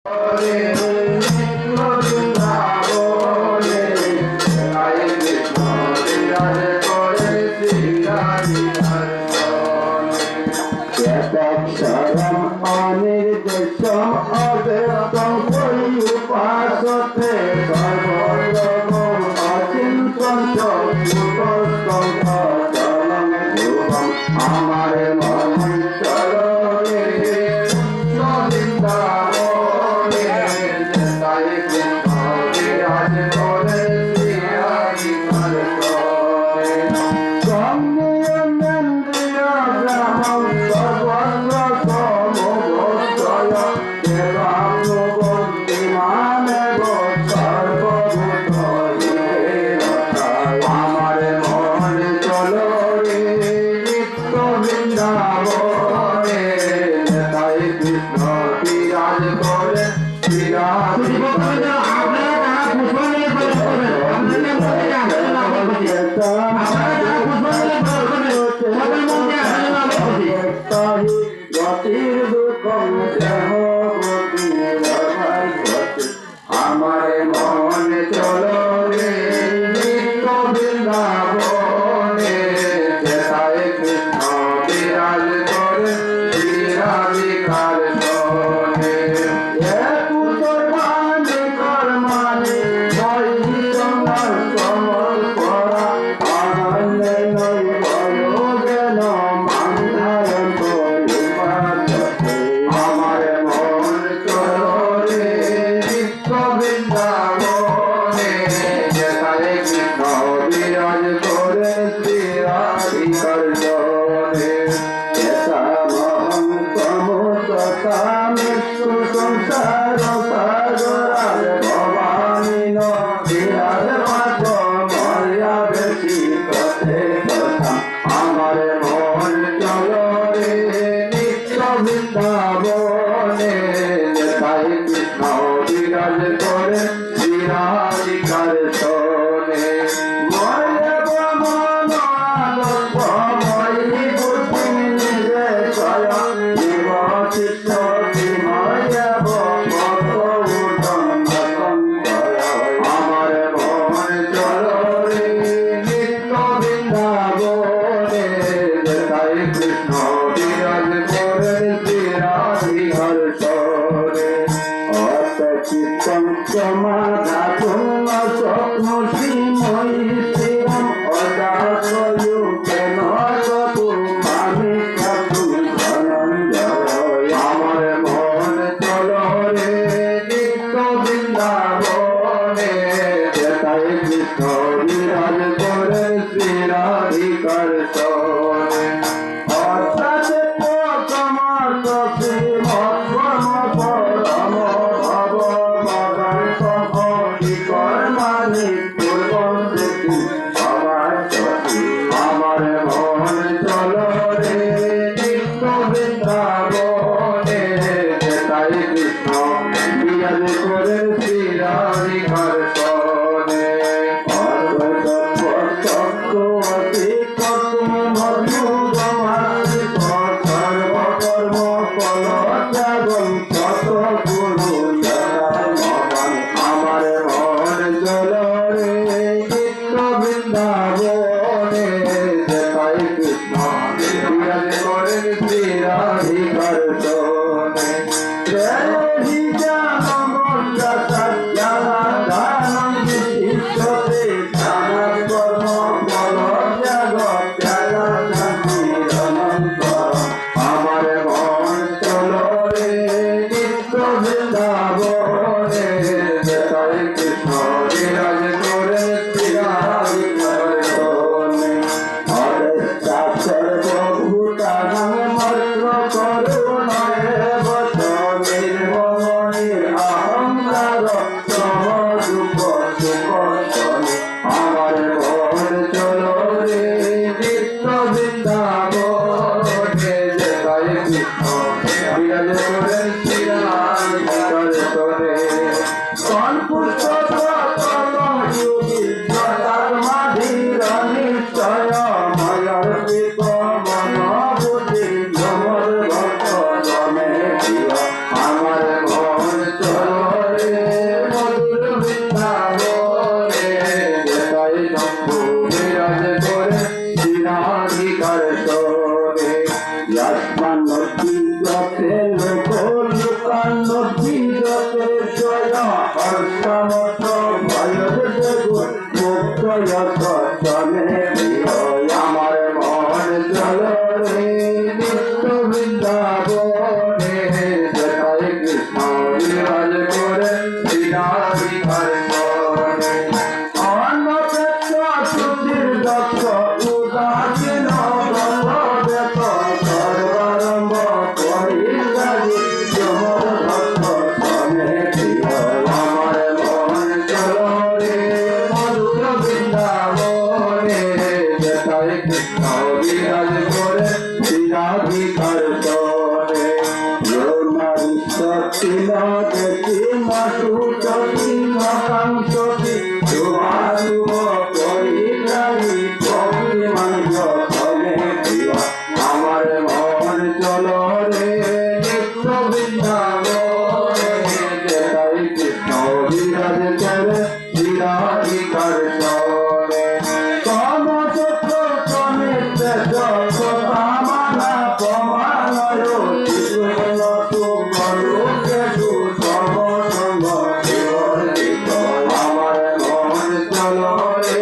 আমার মন আমার মন চলো রে নিত্য বৃন্দাবনে জয় কৃষ্ণ বিরাজ করে শ্রীরাধিকার বনে অন্নপ্রেত্য সুধীর দক্ষ উদাসীন বলদেব সর্বারম্ভ করি গাজি যমর ভক্ত সনে প্রিয় আমার মন চলো রে মধুর বৃন্দাবনে জয় কৃষ্ণ বিরাজ করে শ্রীরাধিকার বনে শক্তি দেখি মাসু চকি মকাংশতি শুভাশুভ পরিত্রাণী ভক্তি মানব সনে প্রিয় আমার মন চলো রে নিত্য বৃন্দাবনে জয় কৃষ্ণ বিরাজ করে শ্রীরাধিকার বনে কমচক্র সমেত জগতামানা পমানয় আমার মন চলো রে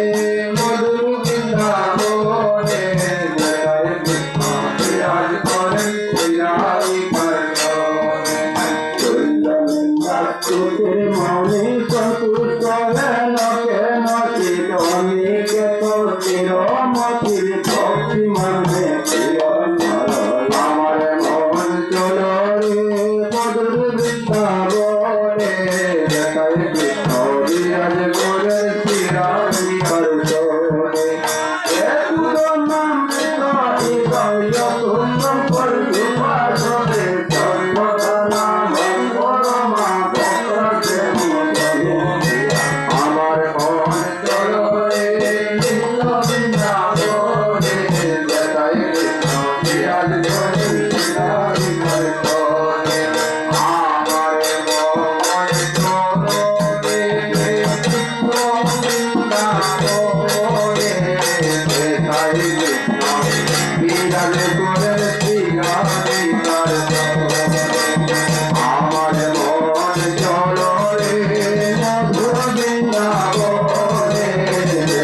মধুর বৃন্দাবনে জয় কৃষ্ণ বিরাজ করে শ্রীরাধিকার বনে মনে সন্তুষ্ট লোকে মতি অনিকেত চিরমতির ভক্তি মানে আমার মন চলো রে মধুর বৃন্দাবনে জয় কৃষ্ণ বিরাজ করে শ্রীরাধিকার বনে আমার মন চলো রে নিত্য বৃন্দাবনে জয় কৃষ্ণ বিরাজ করে শ্রীরাধিকার বনে আমার মন চলো রে নিত্য বৃন্দাবনে জয় কৃষ্ণ বিরাজ করে শ্রীরাধিকার বনে আমার মন চলো রে মধুর বৃন্দাবনে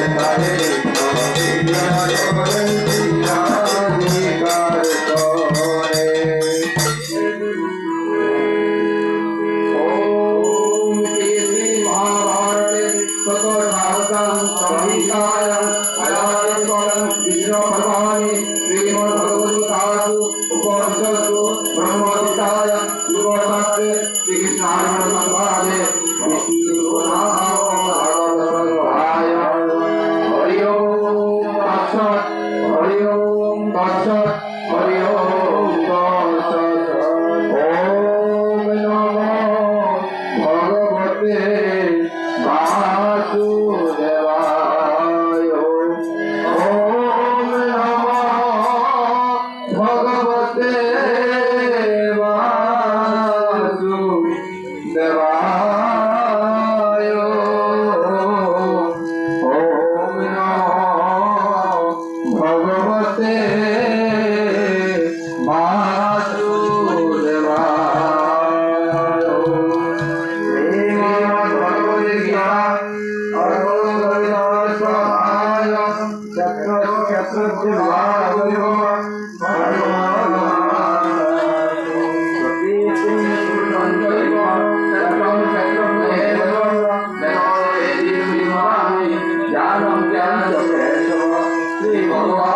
জয় কৃষ্ণ বিরাজ করে শ্রীরাধিকার বনে ওম শ্রী মহাভারতে সতর্ভারতং সংহিতায়াং আয়াতকরং বিষ্ণুপরমাণি শ্রীমদ্ভগবদ্গীতাসু উপনিষৎসু ব্রহ্মবিদ্যায়াং যোগশাস্ত্রে শ্রীকৃষ্ণার্পণসংবাদে হরি ওম তৎসৎ হরি ওম তৎসৎ হরি ওম তৎসৎ ওম নমো ভগবতে বাসুদেবায় ওম নমো ভগবতে বাসুদেবায় ওম নমো ভগবতে ভগবান